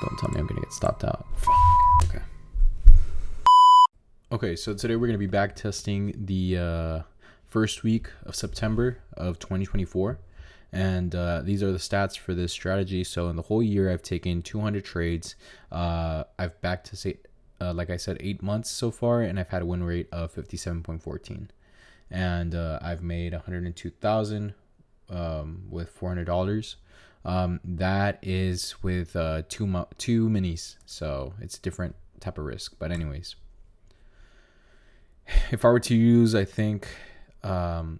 Don't tell me I'm gonna get stopped out. Okay. Okay, so today we're gonna be back testing the first week of September of 2024, and these are the stats for this strategy. So in the whole year, I've taken 200 trades. I've backed to say, like I said, 8 months so far, and I've had a win rate of 57.14, and I've made 102,000 with $400. That is with two minis, so it's a different type of risk. But anyways, if I were to use, I think 5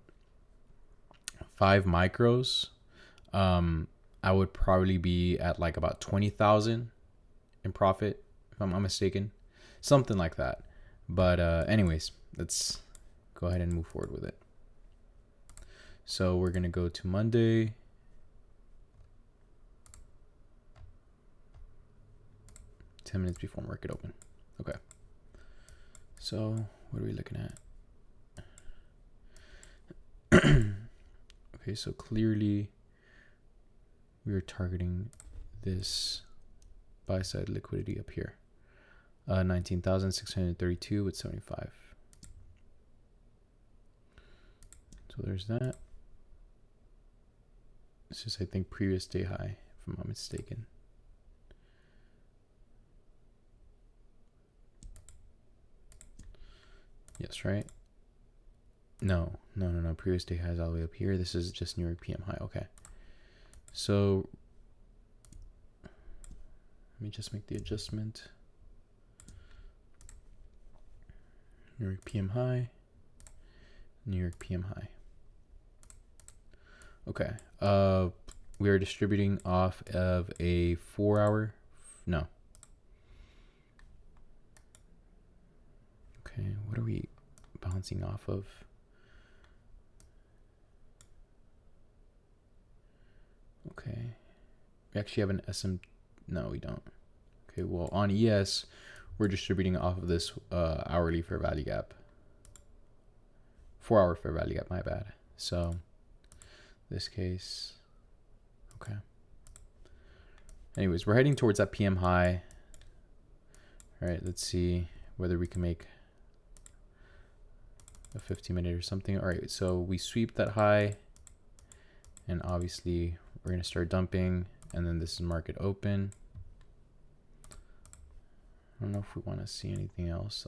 micros, I would probably be at like about 20,000 in profit, if I'm not mistaken, something like that. But anyways, let's go ahead and move forward with it. So we're gonna go to Monday. Ten minutes before market open. Okay. So what are we looking at? Okay, so clearly we are targeting this buy side liquidity up here. 19,632 with 75. So there's that. It's just, I think, previous day high, if I'm not mistaken. Yes, right? No. Previous day high is all the way up here. This is just New York PM high. Okay. So let me just make the adjustment. New York PM high. New York PM high. Okay. We are distributing off of a 4 hour. No. Okay. What are we bouncing off of? Okay. We actually have an SM. No, we don't. Okay. Well, on ES, we're distributing off of this hourly fair value gap. 4 hour fair value gap. My bad. So this case. Okay. Anyways, we're heading towards that PM high. All right, let's see whether we can make a 15-minute or something. All right, so we sweep that high, and obviously we're gonna start dumping, and then this is market open. I don't know if we want to see anything else.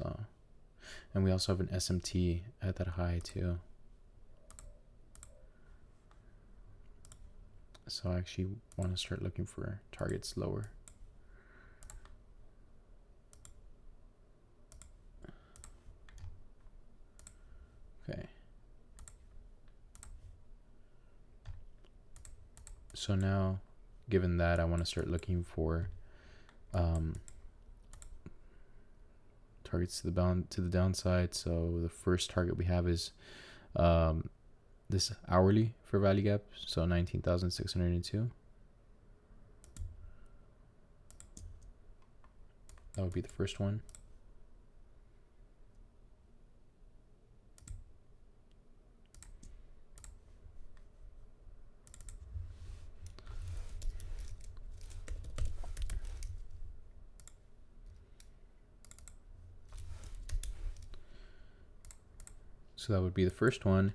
And we also have an SMT at that high too. So I actually want to start looking for targets lower. Okay. So now, given that, I want to start looking for targets to the downside. So the first target we have is this hourly for value gap, so 19,602. That would be the first one. So that would be the first one.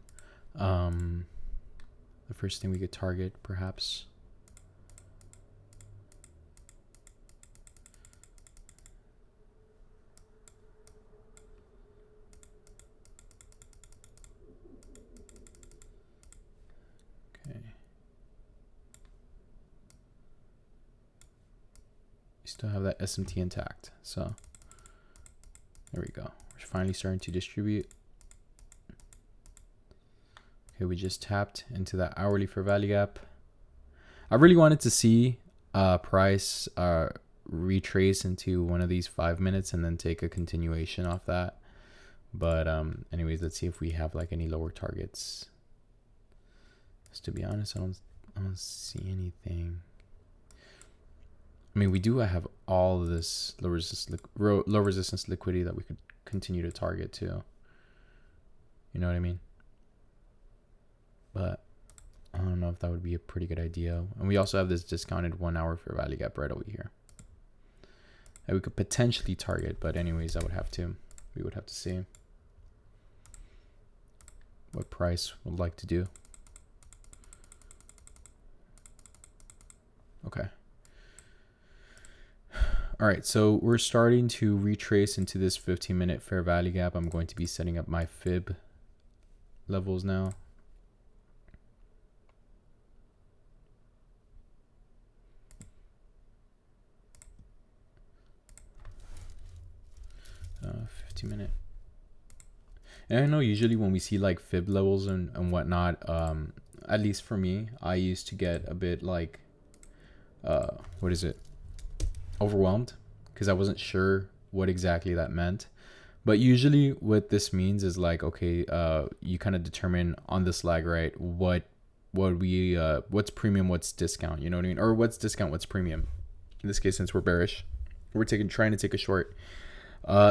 The first thing we could target, perhaps. Okay. We still have that SMT intact. So there we go. We're finally starting to distribute. Okay, we just tapped into that hourly fair value gap. I really wanted to see price retrace into one of these 5 minutes and then take a continuation off that. But anyways, let's see if we have like any lower targets. Just to be honest, I don't see anything. I mean, we do have all of this low resistance liquidity that we could continue to target too. You know what I mean? But I don't know if that would be a pretty good idea. And we also have this discounted 1 hour fair value gap right over here. that we could potentially target. But anyways, we would have to see what price would like to do. Okay. All right, so we're starting to retrace into this 15-minute fair value gap. I'm going to be setting up my fib levels now. Uh, 15-minute. And I know usually when we see like fib levels and whatnot, at least for me, I used to get a bit like, overwhelmed, because I wasn't sure what exactly that meant. But usually what this means is like, okay, you kind of determine on this lag, right, what's premium, what's discount, you know what I mean? Or what's discount, what's premium. In this case, since we're bearish, we're trying to take a short.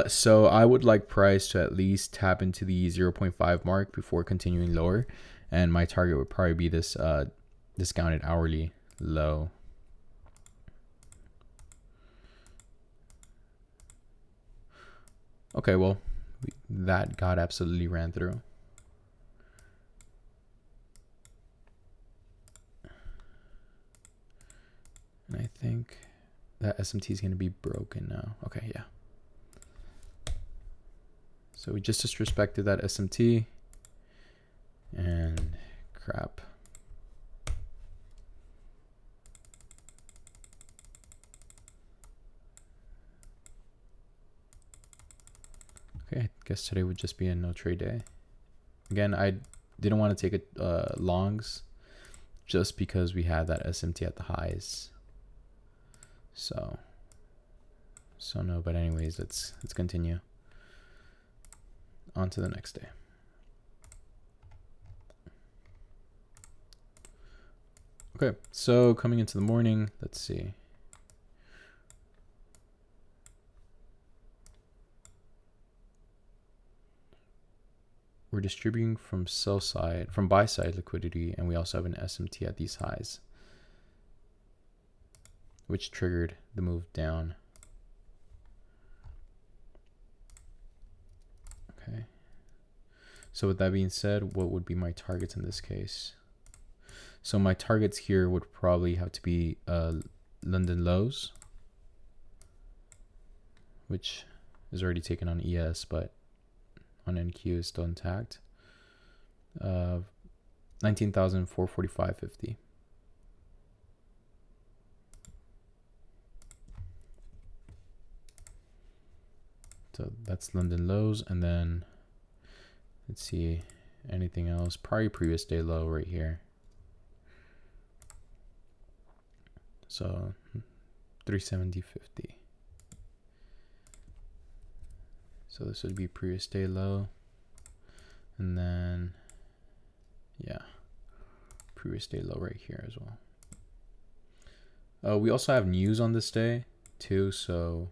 So I would like price to at least tap into the 0.5 mark before continuing lower. And my target would probably be this discounted hourly low. Okay, well, that got absolutely ran through. And I think that SMT is going to be broken now. Okay, yeah. So we just disrespected that SMT. And crap. Okay, I guess today would just be a no trade day. Again, I didn't want to take it longs just because we had that SMT at the highs. So no, but anyways, let's continue on to the next day. Okay, so coming into the morning, let's see. We're distributing from buy side liquidity, and we also have an SMT at these highs, which triggered the move down. Okay. So with that being said, what would be my targets in this case? So my targets here would probably have to be London lows, which is already taken on ES, but on NQ is still intact. 19,445.50. So that's London lows, and then let's see anything else. Probably previous day low right here. So 370.50. So this would be previous day low, and then yeah, previous day low right here as well. We also have news on this day too, so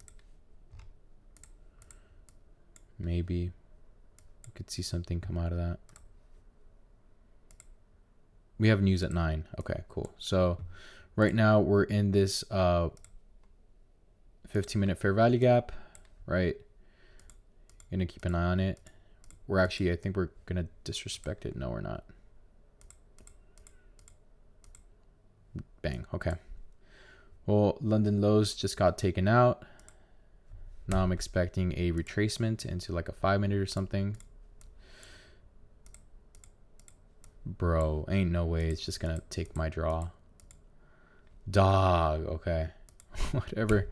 maybe we could see something come out of that. We have news at 9. Okay, cool. So right now we're in this 15-minute fair value gap, right? Gonna keep an eye on it. I think we're gonna disrespect it. No, we're not. Bang. Okay. Well, London lows just got taken out. Now I'm expecting a retracement into like a 5-minute or something. Bro, ain't no way it's just gonna take my draw. Dog. Okay. Whatever.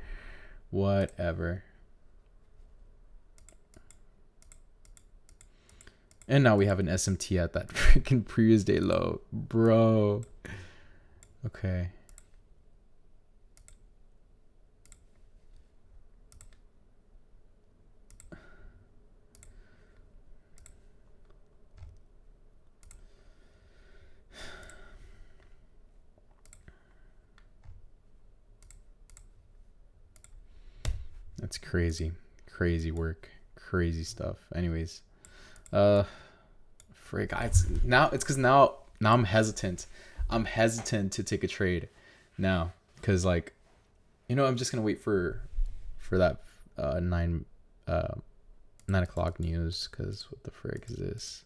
And now we have an SMT at that freaking previous day low. Bro. Okay. That's crazy. Crazy work. Crazy stuff. Anyways. Frick. It's because now I'm hesitant. I'm hesitant to take a trade now. Because, like, I'm just going to wait for for that 9 o'clock news, because what the frick is this?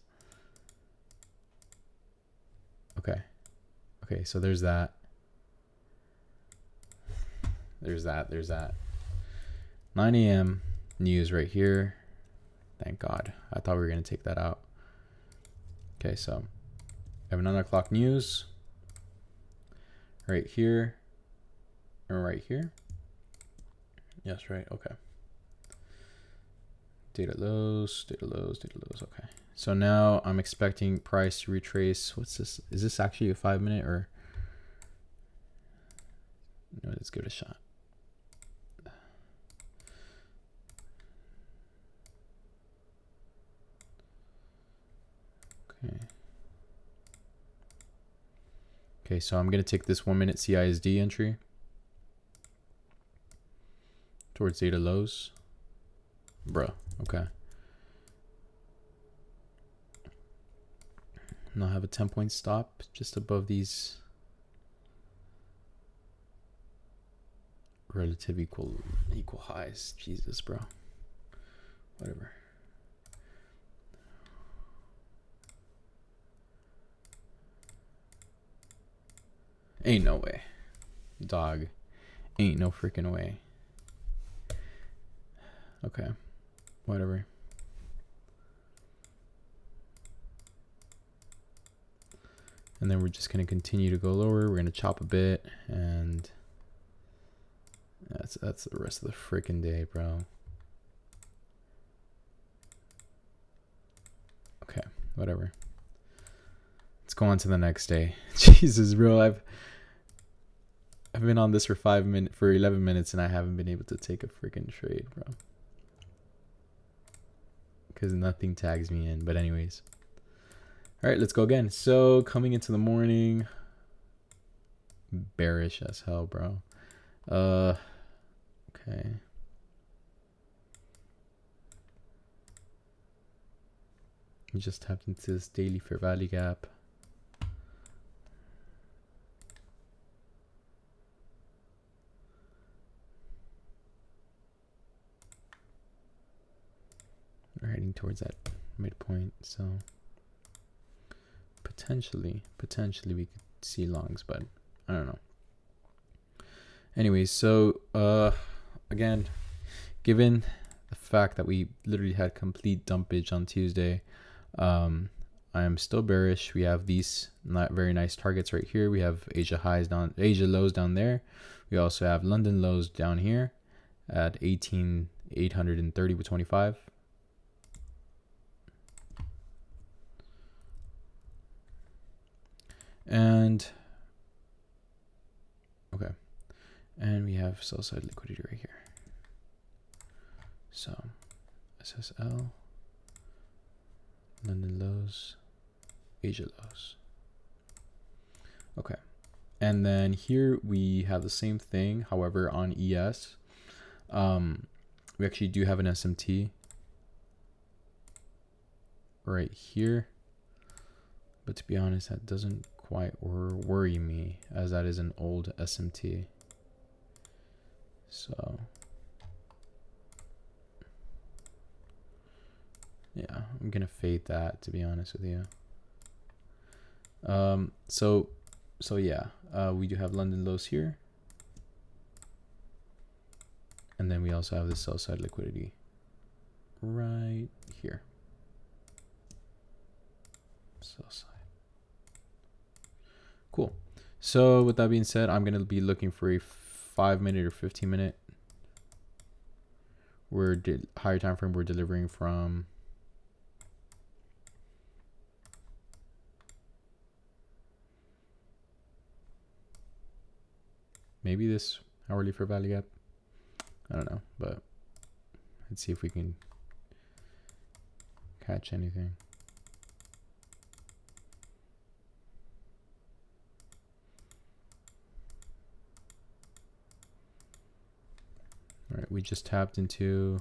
Okay, so there's that. There's that. 9 a.m. news right here. Thank God. I thought we were going to take that out. Okay, so I have 9 o'clock news right here and right here. Yes, right. Okay. Data lows. Okay. So now I'm expecting price to retrace. What's this? Is this actually a 5 minute or? No, let's give it a shot. Okay, so I'm going to take this 1 minute CISD entry towards data lows. Bruh, okay. And I'll have a 10-point stop just above these relative equal highs. Jesus, bro. Whatever. Ain't no way. Dog. Ain't no freaking way. Okay. Whatever. And then we're just going to continue to go lower. We're going to chop a bit. And that's the rest of the freaking day, bro. Okay. Whatever. Let's go on to the next day. Jesus, bro. I've been on this for 11 minutes and I haven't been able to take a freaking trade, bro. Because nothing tags me in. But anyways. All right, let's go again. So coming into the morning, bearish as hell, bro. Okay. We just tapped into this daily fair value gap. We're heading towards that midpoint, so potentially we could see longs, but I don't know. Anyways, so again, given the fact that we literally had complete dumpage on Tuesday, I am still bearish. We have these not very nice targets right here. We have Asia lows down there. We also have London lows down here at 18,830 with 25. And okay, and we have sell side liquidity right here. So SSL, London lows, Asia lows. Okay, and then here we have the same thing. However, on ES, we actually do have an SMT right here, but to be honest, that doesn't quite worry me, as that is an old SMT. So yeah, I'm gonna fade that, to be honest with you. So yeah, we do have London lows here, and then we also have the sell side liquidity right here. Sell side. Cool. So with that being said, I'm going to be looking for a 5 minute or 15 minute. Higher time frame we're delivering from. Maybe this hourly fair value gap. I don't know, but let's see if we can catch anything. All right, we just tapped into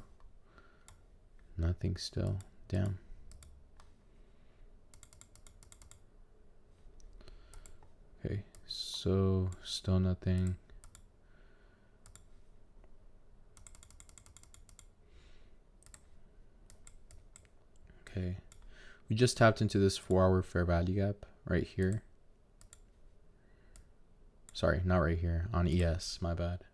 nothing still. Damn. Okay, so still nothing. Okay. We just tapped into this 4-hour fair value gap right here. Sorry, not right here. On ES, my bad.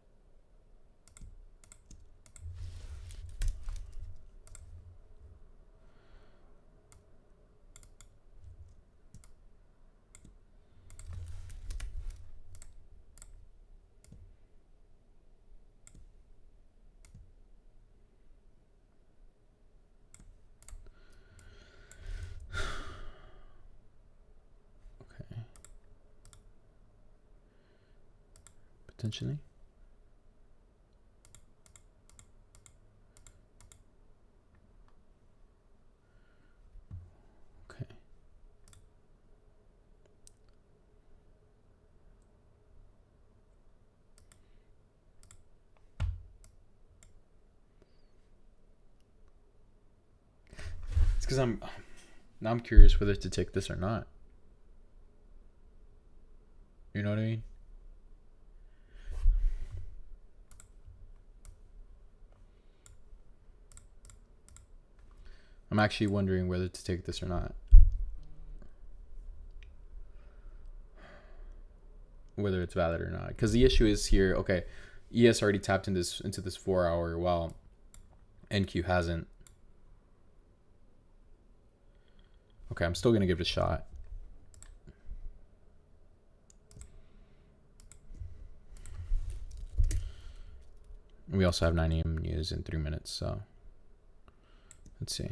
Potentially. Okay. It's because I'm curious whether to take this or not. You know what I mean? I'm actually wondering whether to take this or not. Whether it's valid or not. Because the issue is here, okay, ES already tapped into this 4-hour while NQ hasn't. Okay, I'm still gonna give it a shot. We also have 9 AM news in 3 minutes, so let's see.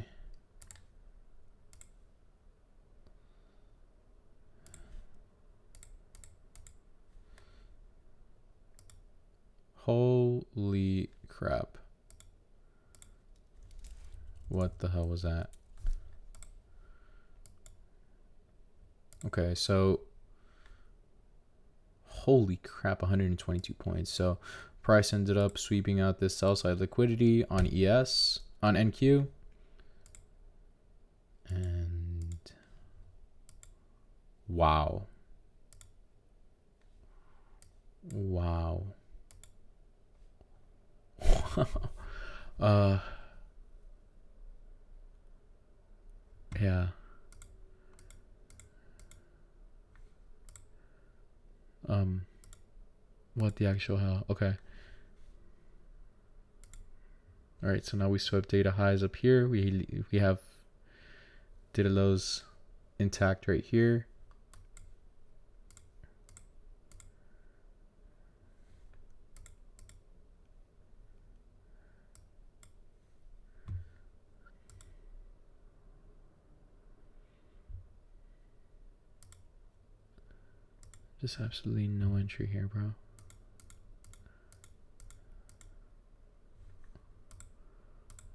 Holy crap. What the hell was that? Okay, so holy crap, 122 points. So price ended up sweeping out this sell side liquidity on ES, on NQ. And wow. Wow. Yeah. What the actual hell? Okay. All right, so now we swept data highs up here. We have data lows intact right here. Just absolutely no entry here, bro.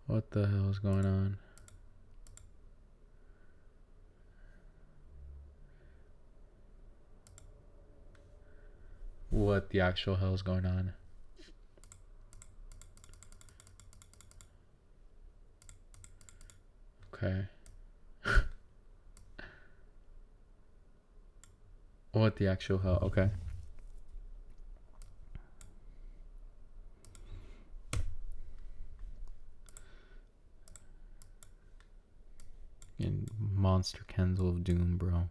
What the hell is going on? What the actual hell is going on? Okay. What the actual hell? Okay. And monster candle of doom, bro.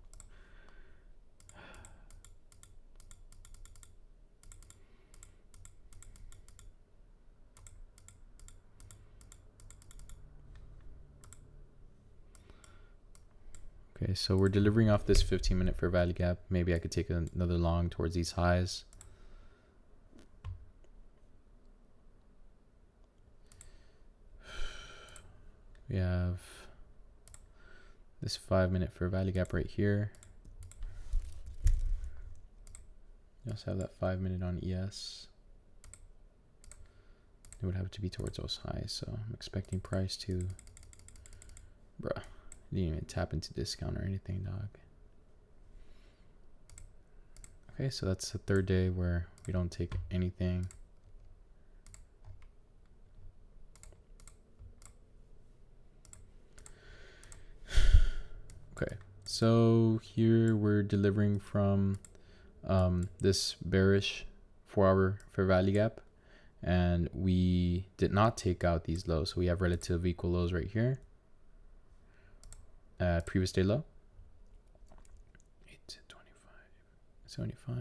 Okay, so we're delivering off this 15-minute fair value gap. Maybe I could take another long towards these highs. We have this 5-minute fair value gap right here. We also have that 5-minute on ES. It would have to be towards those highs, so I'm expecting price to, bruh, didn't even tap into discount or anything, dog. Okay, so that's the third day where we don't take anything. Okay, so here we're delivering from this bearish 4-hour fair value gap, and we did not take out these lows, so we have relative equal lows right here. at previous day low. 825, 75.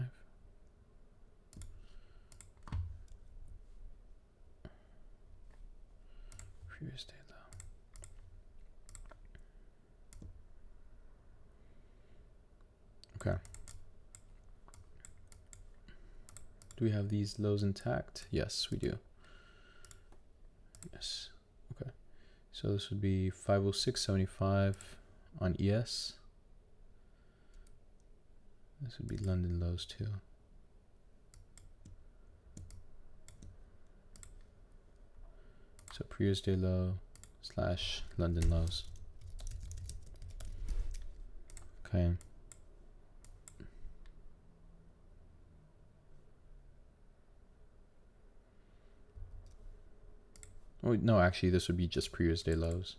Previous day low. Okay. Do we have these lows intact? Yes, we do. Yes. Okay. So this would be 506.75 on ES. This would be London lows too. So previous day low slash London lows. Okay. Oh, no, actually, this would be just previous day lows.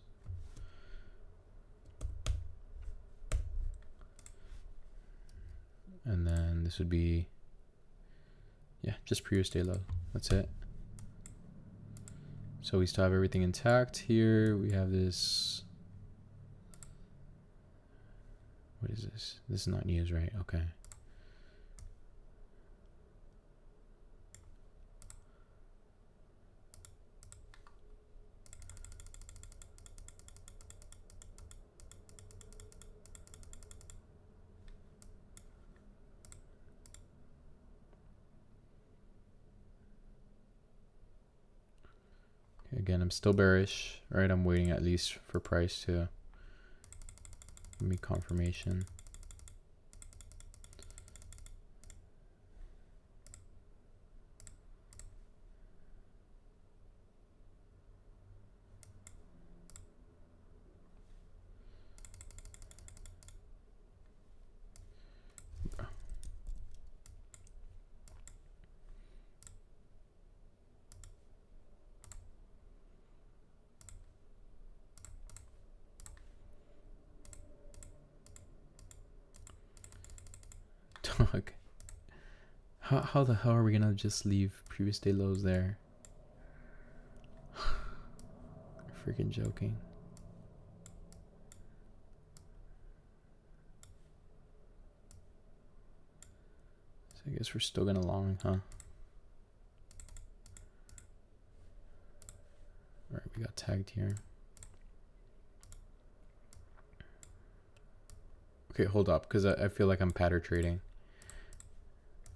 And then this would be, yeah, just previous day low. That's it. So we still have everything intact here. We have this. What is this? This is not news, right? Okay. Again, I'm still bearish, right? I'm waiting at least for price to give me confirmation. Dog. How the hell are we gonna just leave previous day lows there? Freaking joking. So I guess we're still gonna long, huh? Alright, we got tagged here. Okay, hold up, because I feel like I'm pattern trading.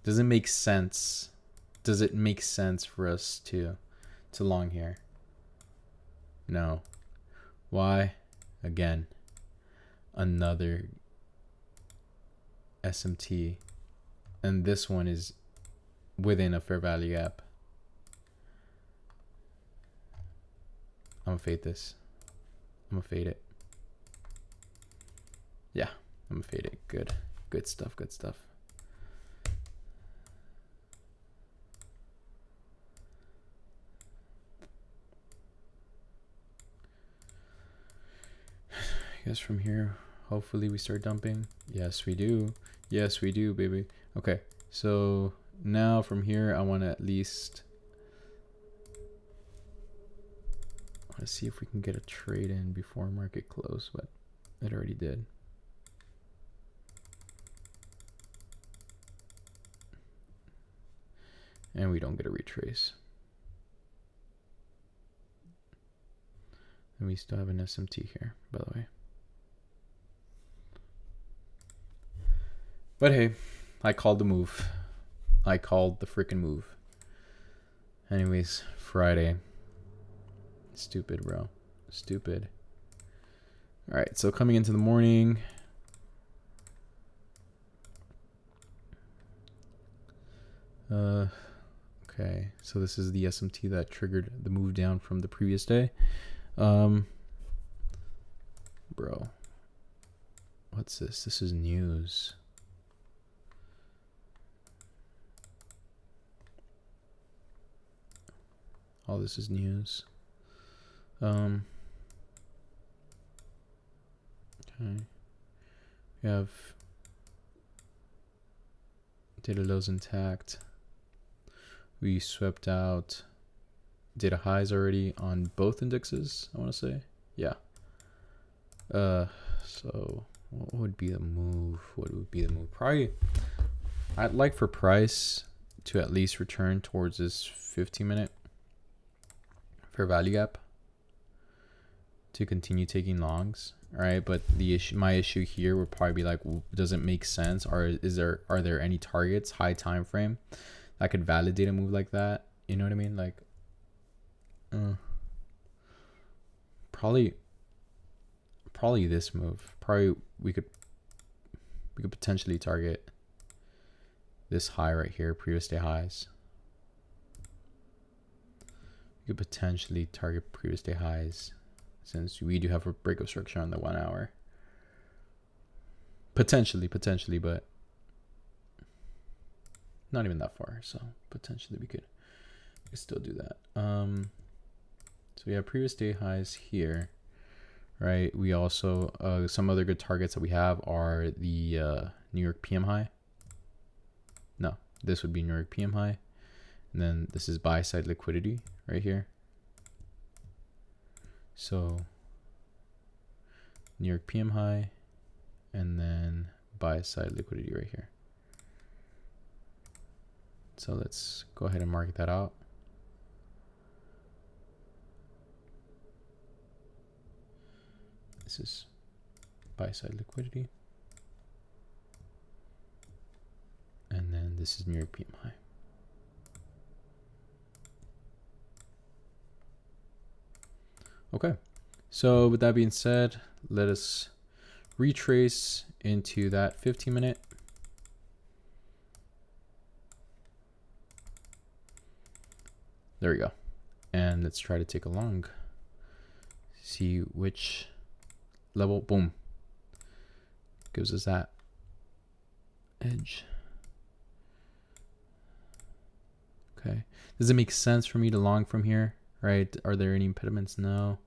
Does it make sense? Does it make sense for us to long here? No. Why? Again, another SMT, and this one is within a fair value gap. I'm gonna fade this. I'm gonna fade it. Yeah, I'm gonna fade it. Good stuff, good stuff. I guess from here, hopefully we start dumping. Yes, we do. Yes, we do, baby. Okay, so now from here, I want to at least see if we can get a trade in before market close, but it already did. And we don't get a retrace. And we still have an SMT here, by the way. But hey, I called the move. I called the freaking move. Anyways, Friday. Stupid, bro. Stupid. All right, so coming into the morning. Okay, so this is the SMT that triggered the move down from the previous day. Bro. What's this? This is news. All this is news. Okay. We have data lows intact. We swept out data highs already on both indexes, I want to say. Yeah. So what would be the move? What would be the move? Probably I'd like for price to at least return towards this 15-minute fair value gap to continue taking longs. All right, but my issue here would probably be like, does it make sense, or are there any targets, high time frame, that could validate a move like that? You know what I mean? Like, probably this move. Probably we could potentially target this high right here, previous day highs. We could potentially target previous day highs, since we do have a break of structure on the 1 hour. Potentially, but not even that far. So potentially we could still do that. So we have previous day highs here, right? We also some other good targets that we have are the New York PM high. No, this would be New York PM high, and then this is buy side liquidity right here. So New York PM high, and then buy side liquidity right here. So let's go ahead and mark that out. This is buy side liquidity, and then this is New York PM high. Okay, so with that being said, let us retrace into that 15-minute. There we go. And let's try to take a long. See which level, boom, gives us that edge. Okay, does it make sense for me to long from here? Right? Are there any impediments? No.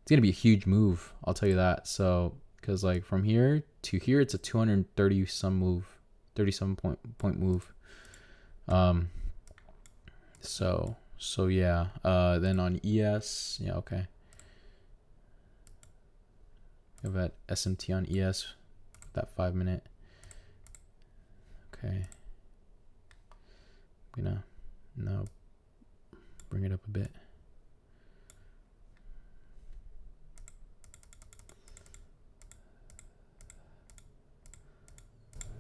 It's gonna be a huge move, I'll tell you that. So, because like from here to here, it's a 230 some move, 37 point move. So yeah. Then on ES, yeah, okay. We have that SMT on ES, that 5-minute. Okay. I'm gonna now bring it up a bit.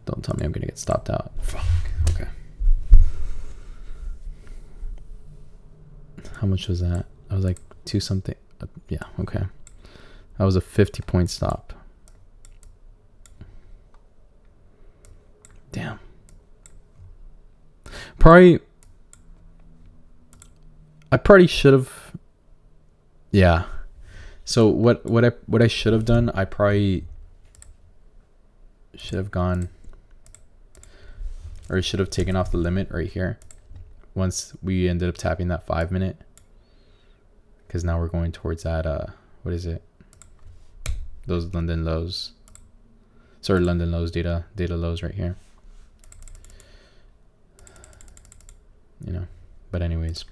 Don't tell me I'm gonna get stopped out. Fuck. Okay. How much was that? I was like 2 something. Yeah. Okay. That was a 50-point stop. Damn. I probably should have. Yeah. So what I should have done, I probably should have gone, or should have taken off the limit right here once we ended up tapping that 5-minute, because now we're going towards that what is it, those London lows, sorry, London lows, data lows right here, you know. But anyways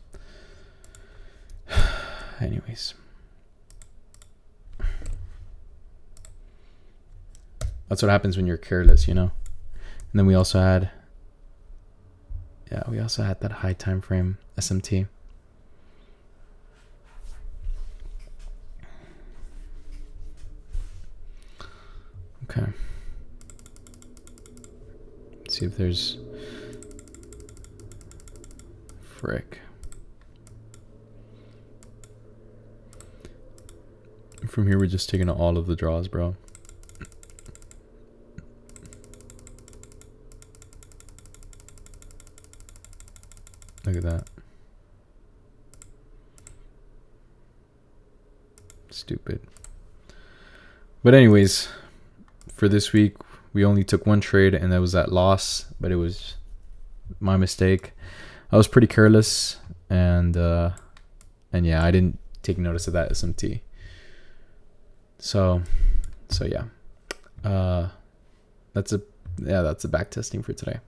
that's what happens when you're careless, you know. And then we also had that high time frame SMT. Okay. Let's see if there's frick. From here, we're just taking all of the draws, bro. Look at that. Stupid. But anyways, for this week, we only took 1 trade, and that was that loss, but it was my mistake. I was pretty careless, and yeah, I didn't take notice of that SMT. So yeah. That's a back testing for today.